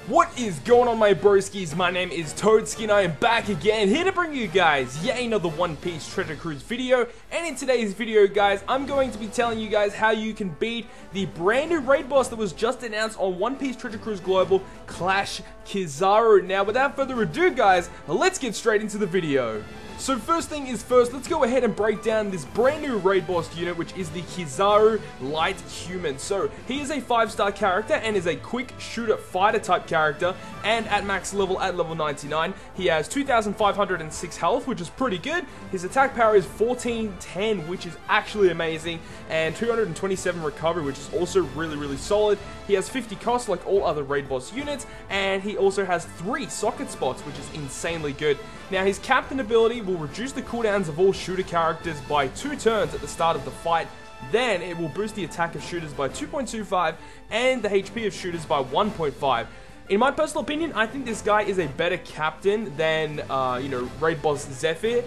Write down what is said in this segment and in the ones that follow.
What is going on, my broskies? My name is Toadski and I am back again, here to bring you guys yet another One Piece Treasure Cruise video. And in today's video, guys, I'm going to be telling you guys how you can beat the brand new raid boss that was just announced on One Piece Treasure Cruise Global, Clash KIZARU. Now, without further ado, guys, let's get straight into the video. So first thing is first, let's go ahead and break down this brand new raid boss unit, which is the KIZARU Light Human. So he is a 5-star character and is a quick shooter fighter type character, and at max level at level 99, he has 2,506 health, which is pretty good. His attack power is 1410, which is actually amazing, and 227 recovery, which is also really solid. He has 50 cost like all other raid boss units, and he also has 3 socket spots, which is insanely good. Now, his captain ability will reduce the cooldowns of all shooter characters by 2 turns at the start of the fight. Then it will boost the attack of shooters by 2.25 and the HP of shooters by 1.5. In my personal opinion, I think this guy is a better captain than, raid boss Zephyr,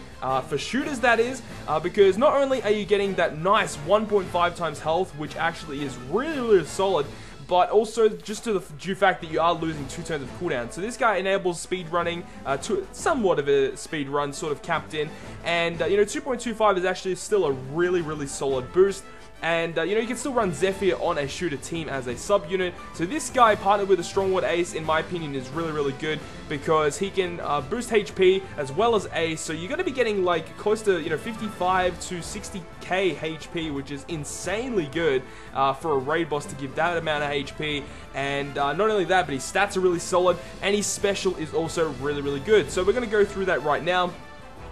for shooters that is, because not only are you getting that nice 1.5 times health, which actually is really solid, but also just to the due fact that you are losing 2 turns of cooldown. So this guy enables speed running, to somewhat of a speed run sort of captain, and 2.25 is actually still a really solid boost. And, you can still run Zephyr on a shooter team as a sub-unit. So this guy, partnered with a Strongwood Ace, in my opinion, is really good, because he can boost HP as well as Ace. So you're going to be getting, like, close to, 55 to 60k HP, which is insanely good for a raid boss to give that amount of HP. And not only that, but his stats are really solid, and his special is also really good. So we're going to go through that right now.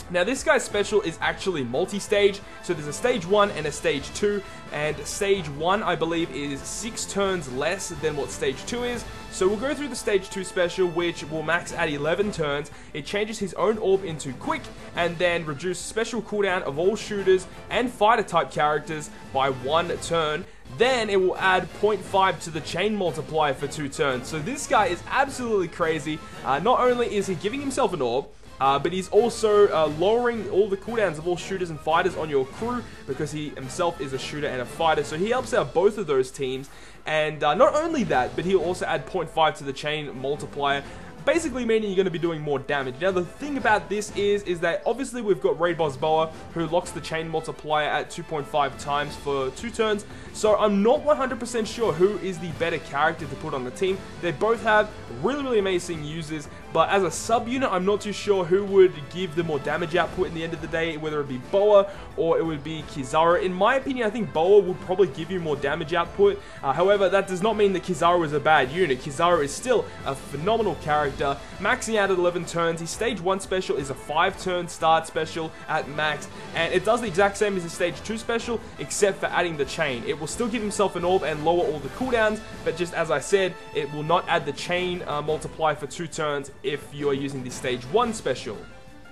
Now, this guy's special is actually multi-stage, so there's a stage 1 and a stage 2, and stage 1, I believe, is 6 turns less than what stage 2 is. So we'll go through the stage 2 special, which will max at 11 turns. It changes his own orb into quick, and then reduce special cooldown of all shooters and fighter type characters by 1 turn. Then it will add 0.5 to the chain multiplier for 2 turns. So this guy is absolutely crazy. Not only is he giving himself an orb, but he's also lowering all the cooldowns of all shooters and fighters on your crew, because he himself is a shooter and a fighter, so he helps out both of those teams. And not only that, but he'll also add 0.5 to the chain multiplier, basically meaning you're going to be doing more damage. Now, the thing about this is that obviously we've got Raid Boss Boa, who locks the chain multiplier at 2.5 times for 2 turns, so I'm not 100% sure who is the better character to put on the team. They both have really amazing users, but as a sub-unit, I'm not too sure who would give the more damage output in the end of the day, whether it be Boa or it would be KIZARU. In my opinion, I think Boa would probably give you more damage output. However, that does not mean that KIZARU is a bad unit. KIZARU is still a phenomenal character, maxing out at 11 turns. His stage 1 special is a 5-turn start special at max, and it does the exact same as his stage 2 special, except for adding the chain. It will still give himself an orb and lower all the cooldowns, but just as I said, it will not add the chain multiplier for 2 turns if you are using the stage 1 special.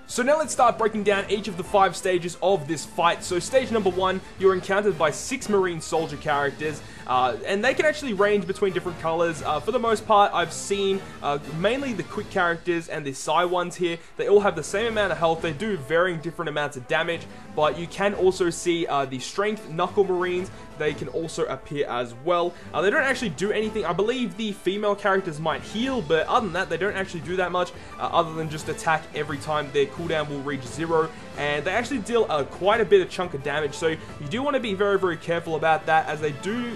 So now let's start breaking down each of the 5 stages of this fight. So stage number 1, you're encountered by 6 marine soldier characters, and they can actually range between different colors. For the most part, I've seen mainly the quick characters and the Psy ones here. They all have the same amount of health. They do varying different amounts of damage, but you can also see the strength Knuckle Marines. They can also appear as well. They don't actually do anything. I believe the female characters might heal, but other than that, they don't actually do that much, other than just attack every time their cooldown will reach 0, and they actually deal quite a bit of chunk of damage, so you do want to be very careful about that, as they do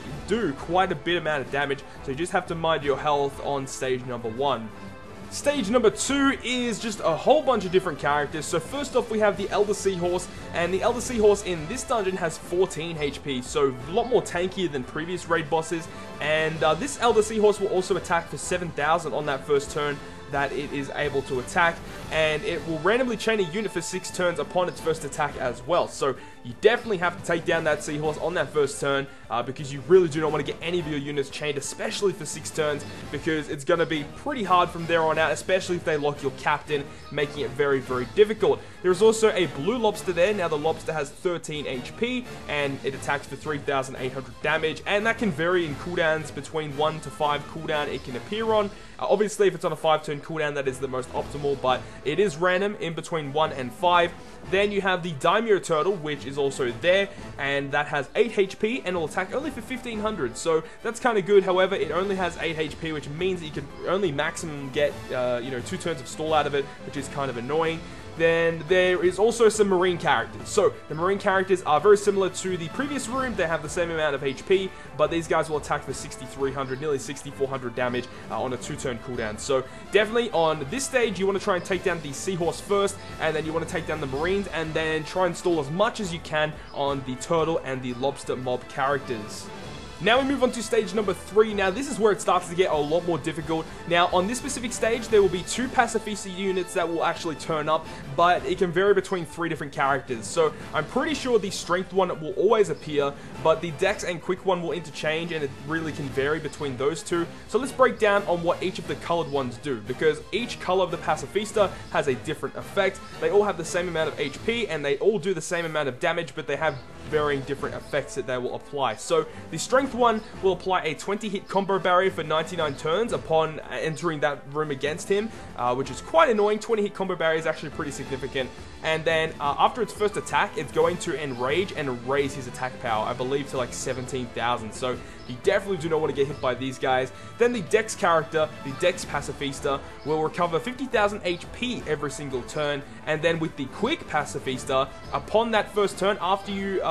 quite a bit amount of damage, so you just have to mind your health on stage number 1. Stage number 2 is just a whole bunch of different characters. So first off, we have the Elder Seahorse, and the Elder Seahorse in this dungeon has 14 HP, so a lot more tankier than previous raid bosses. And this Elder Seahorse will also attack for 7,000 on that first turn that it is able to attack, and it will randomly chain a unit for 6 turns upon its first attack as well. So you definitely have to take down that Seahorse on that first turn, because you really do not want to get any of your units chained, especially for 6 turns, because it's going to be pretty hard from there on out, especially if they lock your captain, making it very difficult. There's also a blue lobster there. Now, the lobster has 13 HP, and it attacks for 3,800 damage, and that can vary in cooldowns between 1 to 5 cooldown it can appear on. Obviously, if it's on a 5-turn 2-turn cooldown that is the most optimal, but it is random in between 1 and 5. Then you have the Daimyo Turtle, which is also there, and that has 8 HP and will attack only for 1500, so that's kind of good. However, it only has 8 HP, which means that you can only maximum get, 2 turns of stall out of it, which is kind of annoying. Then there is also some marine characters. So the marine characters are very similar to the previous room. They have the same amount of HP, but these guys will attack for 6300, nearly 6400 damage on a 2-turn cooldown. So definitely on this stage, you want to try and take down the seahorse first, and then you want to take down the marines, and then try and stall as much as you can on the turtle and the lobster mob characters. Now we move on to stage number 3. Now this is where it starts to get a lot more difficult. Now on this specific stage, there will be 2 pacifista units that will actually turn up, but it can vary between 3 different characters. So I'm pretty sure the strength one will always appear, but the dex and quick one will interchange, and it really can vary between those 2. So let's break down on what each of the colored ones do, because each color of the pacifista has a different effect. They all have the same amount of HP, and they all do the same amount of damage, but they have varying different effects that they will apply. So the strength one will apply a 20 hit combo barrier for 99 turns upon entering that room against him, which is quite annoying. 20 hit combo barrier is actually pretty significant. And then after its first attack, it's going to enrage and raise his attack power, I believe, to like 17,000. So you definitely do not want to get hit by these guys. Then the Dex character, the Dex Pacifista, will recover 50,000 HP every single turn. And then with the Quick Pacifista, upon that first turn, after you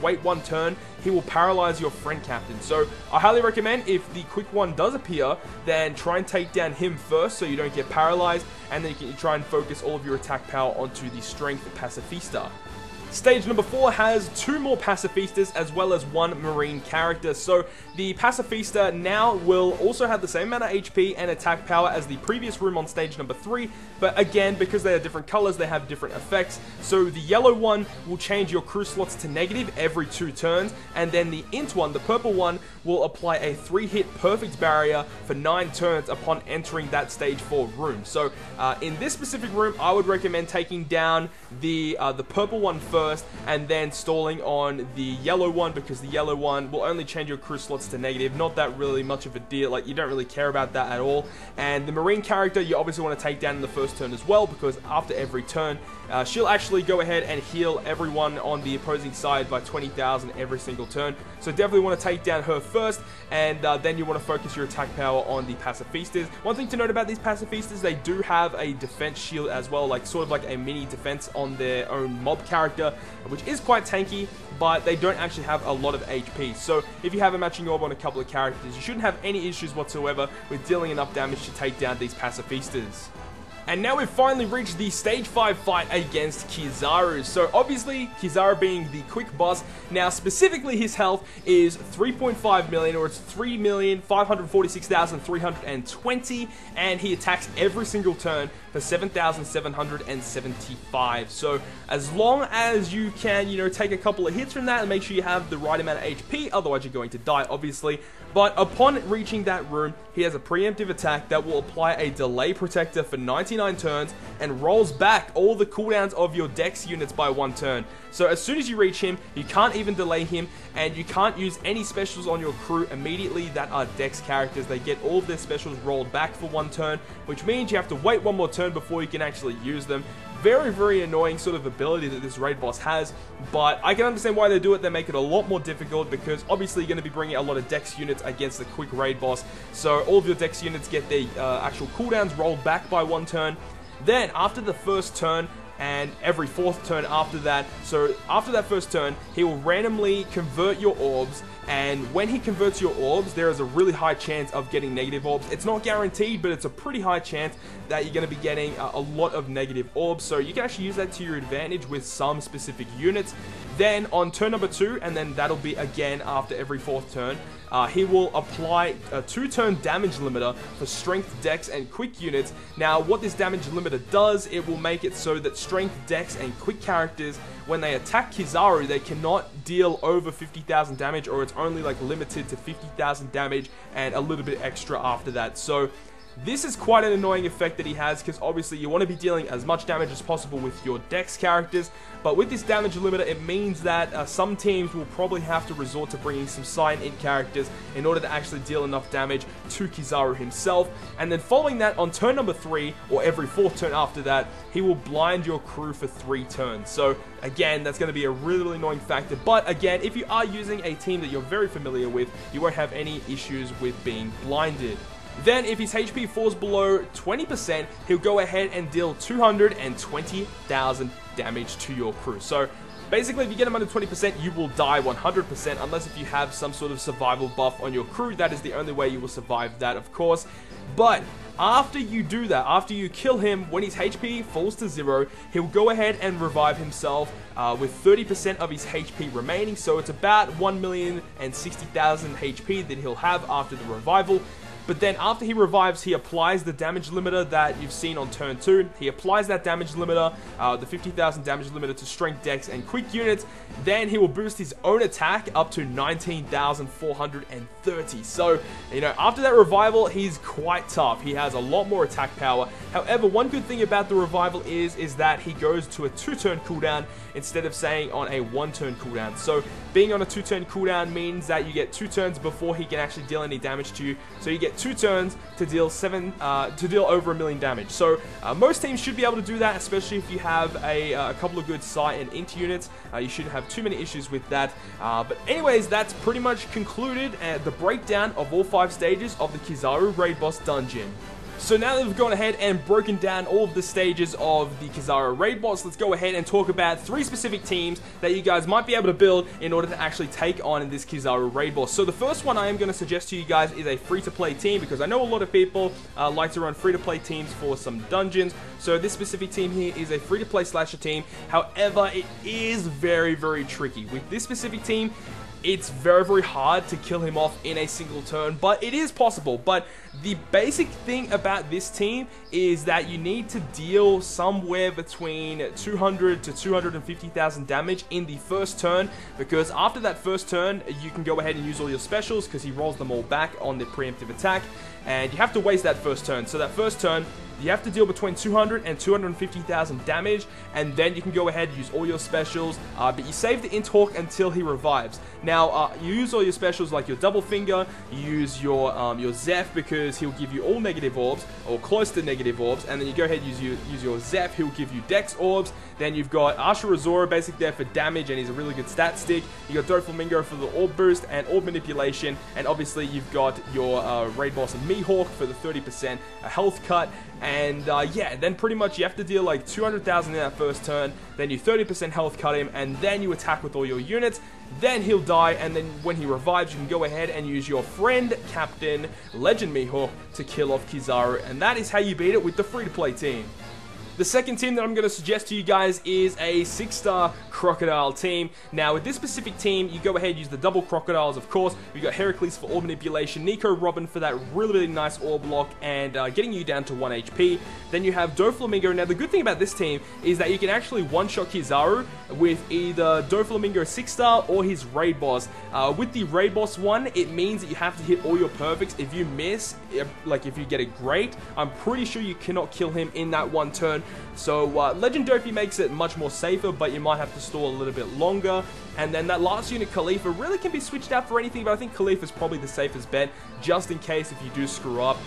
wait 1 turn, he will paralyze your friend captain. So I highly recommend, if the quick one does appear, then try and take down him first so you don't get paralyzed, and then you can try and focus all of your attack power onto the strength pacifista. Stage number 4 has 2 more pacifistas as well as 1 marine character. So the pacifista now will also have the same amount of HP and attack power as the previous room on stage number 3, but again, because they are different colors, they have different effects. So the yellow one will change your crew slots to negative every 2 turns, and then the int one, the purple one, will apply a 3-hit perfect barrier for 9 turns upon entering that stage 4 room. So in this specific room, I would recommend taking down the purple one first, and then stalling on the yellow one, because the yellow one will only change your crew slots to negative. Not that really much of a deal, like you don't really care about that at all. And the marine character, you obviously want to take down in the first turn as well, because after every turn, she'll actually go ahead and heal everyone on the opposing side by 20,000 every single turn. So definitely want to take down her first, and then you want to focus your attack power on the pacifistas. One thing to note about these pacifistas, they do have a defense shield as well, like sort of like a mini defense on their own mob character, which is quite tanky, but they don't actually have a lot of HP. So if you have a matching orb on a couple of characters, you shouldn't have any issues whatsoever with dealing enough damage to take down these pacifistas. And now we've finally reached the stage 5 fight against KIZARU. So obviously, KIZARU being the quick boss, now specifically his health is 3.5 million, or it's 3,546,320, and he attacks every single turn for 7,775. So as long as you can, take a couple of hits from that and make sure you have the right amount of HP, otherwise you're going to die, obviously. But upon reaching that room, he has a preemptive attack that will apply a delay protector for 99 turns and rolls back all the cooldowns of your dex units by 1 turn. So as soon as you reach him, you can't even delay him, and you can't use any specials on your crew immediately that are dex characters. They get all of their specials rolled back for 1 turn, which means you have to wait 1 more turn before you can actually use them. Very, very annoying sort of ability that this raid boss has, but I can understand why they do it. They make it a lot more difficult, because obviously you're going to be bringing a lot of dex units against the quick raid boss, so all of your dex units get their actual cooldowns rolled back by 1 turn. Then after the first turn, and every 4th turn after that, so after that first turn, he will randomly convert your orbs, and when he converts your orbs, there is a really high chance of getting negative orbs. It's not guaranteed, but it's a pretty high chance that you're going to be getting a lot of negative orbs, so you can actually use that to your advantage with some specific units. Then on turn number 2, and then that'll be again after every 4th turn, he will apply a 2-turn damage limiter for strength, dex, and quick units. Now, what this damage limiter does, it will make it so that strength, dex, and quick characters, when they attack KIZARU, they cannot deal over 50,000 damage, or it's only like limited to 50,000 damage and a little bit extra after that. So This is quite an annoying effect that he has, because obviously you want to be dealing as much damage as possible with your Dex characters, but with this damage limiter, it means that some teams will probably have to resort to bringing some Sign-In characters in order to actually deal enough damage to Kizaru himself. And then following that, on turn number 3, or every 4th turn after that, he will blind your crew for 3 turns. So again, that's going to be a really, really annoying factor. But again, if you are using a team that you're very familiar with, you won't have any issues with being blinded. Then, if his HP falls below 20%, he'll go ahead and deal 220,000 damage to your crew. So, basically, if you get him under 20%, you will die 100%, unless if you have some sort of survival buff on your crew. That is the only way you will survive that, of course. But after you do that, after you kill him, when his HP falls to 0, he'll go ahead and revive himself with 30% of his HP remaining. So it's about 1,060,000 HP that he'll have after the revival. But then after he revives, he applies the damage limiter that you've seen on turn 2. He applies that damage limiter, the 50,000 damage limiter to strength, dex, and quick units. Then he will boost his own attack up to 19,430. So, you know, after that revival, he's quite tough. He has a lot more attack power. However, one good thing about the revival is that he goes to a 2-turn cooldown instead of saying on a 1-turn cooldown. So, being on a 2-turn cooldown means that you get 2 turns before he can actually deal any damage to you. So you get 2 turns to deal over 1 million damage. So most teams should be able to do that, especially if you have a couple of good sight and int units. You shouldn't have too many issues with that. But anyways, that's pretty much concluded the breakdown of all 5 stages of the KIZARU Raid Boss Dungeon. So now that we've gone ahead and broken down all of the stages of the KIZARU Raid Boss, let's go ahead and talk about 3 specific teams that you guys might be able to build in order to actually take on this KIZARU Raid Boss. So the first one I am going to suggest to you guys is a free-to-play team, because I know a lot of people like to run free-to-play teams for some dungeons. So this specific team here is a free-to-play slasher team. However, it is very, very tricky. With this specific team, it's very, very hard to kill him off in a single turn, but it is possible. But the basic thing about this team is that you need to deal somewhere between 200 to 250,000 damage in the first turn, because after that first turn, you can go ahead and use all your specials, because he rolls them all back on the preemptive attack, and you have to waste that first turn. So that first turn, you have to deal between 200 and 250,000 damage, and then you can go ahead and use all your specials, but you save the int hawk until he revives. Now, you use all your specials like your double finger, you use your Zeph, because he'll give you all negative orbs, or close to negative orbs, and then you go ahead and use your Zeph, he'll give you dex orbs. Then you've got Ashura basic there for damage, and he's a really good stat stick. You got Doflamingo for the orb boost and orb manipulation, and obviously you've got your Raid Boss and Mihawk for the 30% health cut. And yeah, then pretty much you have to deal like 200,000 in that first turn, then you 30% health cut him, and then you attack with all your units. Then he'll die, and then when he revives, you can go ahead and use your friend, Captain, Legend Mihawk to kill off KIZARU, and that is how you beat it with the free-to-play team. The second team that I'm going to suggest to you guys is a 6-star Crocodile Team. Now, with this specific team, you go ahead and use the double Crocodiles, of course. We've got Heracles for orb manipulation, Nico Robin for that really, really nice orb lock and getting you down to 1 HP. Then you have Doflamingo. Now, the good thing about this team is that you can actually one-shot KIZARU with either Doflamingo 6-star or his Raid Boss. With the Raid Boss one, it means that you have to hit all your perfects. If you miss, like if you get a great, I'm pretty sure you cannot kill him in that one turn. So Legend Dofi makes it much more safer, but you might have to stall a little bit longer. And then that last unit, Khalifa, really can be switched out for anything, but I think Khalifa is probably the safest bet, just in case if you do screw up,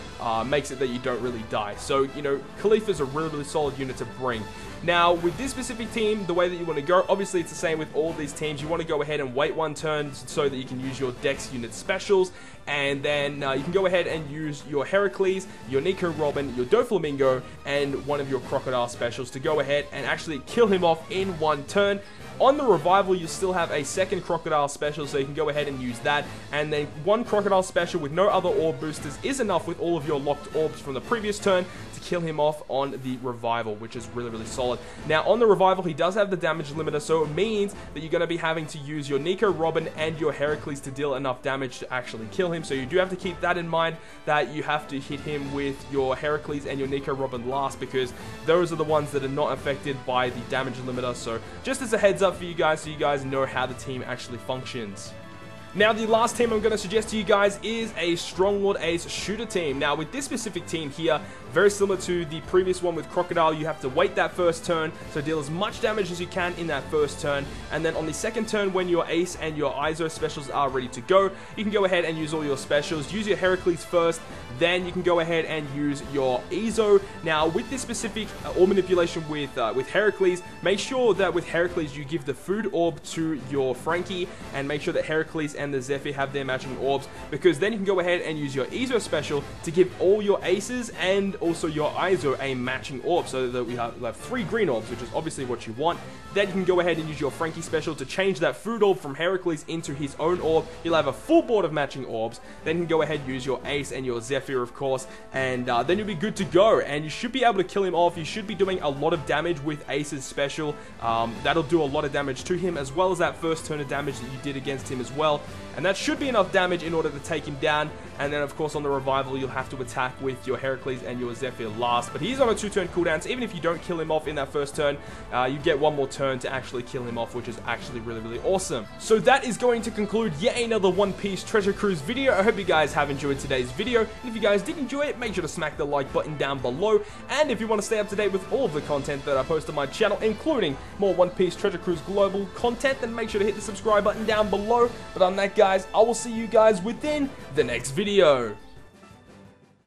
makes it that you don't really die. So, you know, Khalifa is a really, really solid unit to bring. Now, with this specific team, the way that you want to go, obviously it's the same with all these teams. You want to go ahead and wait 1 turn so that you can use your Dex unit specials, and then you can go ahead and use your Heracles, your Nico Robin, your Doflamingo, and one of your Crocodile specials to go ahead and actually kill him off in 1 turn. On the revival, you still have a second Crocodile special, so you can go ahead and use that. And then 1 Crocodile special with no other orb boosters is enough with all of your locked orbs from the previous turn to kill him off on the revival, which is really, really solid. Now, on the revival, he does have the damage limiter, so it means that you're going to be having to use your Nico Robin and your Heracles to deal enough damage to actually kill him. So you do have to keep that in mind, that you have to hit him with your Heracles and your Nico Robin last, because those are the ones that are not affected by the damage limiter. So just as a heads up for you guys, so you guys know how the team actually functions. Now, the last team I'm going to suggest to you guys is a Strong-Lord Ace shooter team. Now, with this specific team here, very similar to the previous one with Crocodile, you have to wait that first turn, so deal as much damage as you can in that first turn, and then on the second turn, when your Ace and your ISO specials are ready to go, you can go ahead and use all your specials. Use your Heracles first, then you can go ahead and use your ISO. Now, with this specific orb manipulation with Heracles, make sure that with Heracles you give the food orb to your Frankie, and make sure that Heracles and the Zephyr have their matching orbs, because then you can go ahead and use your ISO special to give all your Aces and also your ISO a matching orb, so that we have 3 green orbs, which is obviously what you want. Then you can go ahead and use your Frankie special to change that food orb from Heracles into his own orb. You'll have a full board of matching orbs. Then you can go ahead and use your Ace and your Zephyr, of course, and then you'll be good to go, and you should be able to kill him off. You should be doing a lot of damage with Ace's special. That'll do a lot of damage to him, as well as that first turn of damage that you did against him as well, and that should be enough damage in order to take him down. And then, of course, on the revival, you'll have to attack with your Heracles and your Zephyr last. But he's on a 2-turn cooldown, so even if you don't kill him off in that first turn, you get one more turn to actually kill him off, which is actually really, really awesome. So that is going to conclude yet another One Piece Treasure Cruise video. I hope you guys have enjoyed today's video. And if you guys did enjoy it, make sure to smack the like button down below. And if you want to stay up to date with all of the content that I post on my channel, including more One Piece Treasure Cruise Global content, then make sure to hit the subscribe button down below. But on that, guys, I will see you guys within the next video.